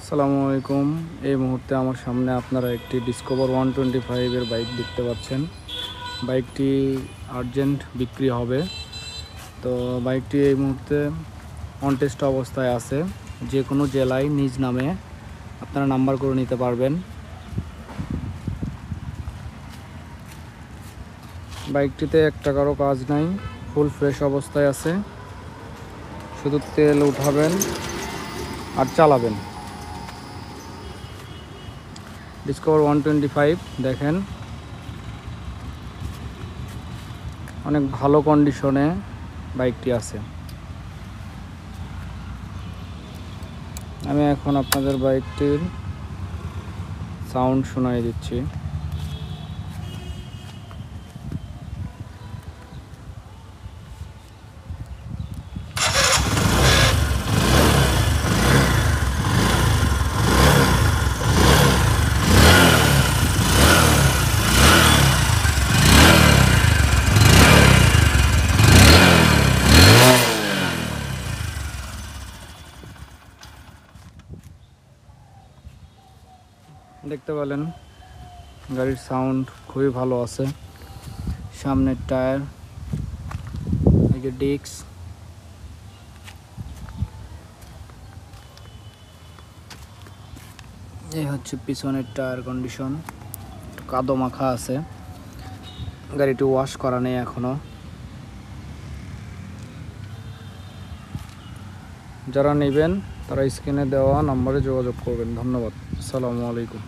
আসসালামু আলাইকুম। এই মুহূর্তে আমার সামনে আপনারা একটি ডিসকভার 125 এর বাইক দেখতে পাচ্ছেন। বাইকটি আর্জেন্ট বিক্রি হবে। তো বাইকটি এই মুহূর্তে অন টেস্ট অবস্থায় আছে। যে কোনো জেলায় নিজ নামে আপনারা নাম্বার করে নিতে পারবেন। বাইকটিতে এক টাকারও কাজ নাই, ফুল ফ্রেশ অবস্থায় আছে। শুধু তেল উঠাবেন আর চালাবেন। ডিসকভার 125 দেখেন, অনেক ভালো কন্ডিশনে বাইকটি আছে। আমি এখন আপনাদের বাইকটির সাউন্ড শোনাই দিচ্ছি। দেখতে পেলেন গাড়ির সাউন্ড খুবই ভালো আছে। সামনের টায়ার, এই যে ডিস্ক, এই হচ্ছে পিছনের টায়ার কন্ডিশন, কাদো মাখা আছে। গাড়িটি ওয়াশ করা নেই এখনো। যারা নেবেন তারা স্ক্রিনে দেওয়া নম্বরে যোগাযোগ করবেন। ধন্যবাদ। আসসালামু আলাইকুম।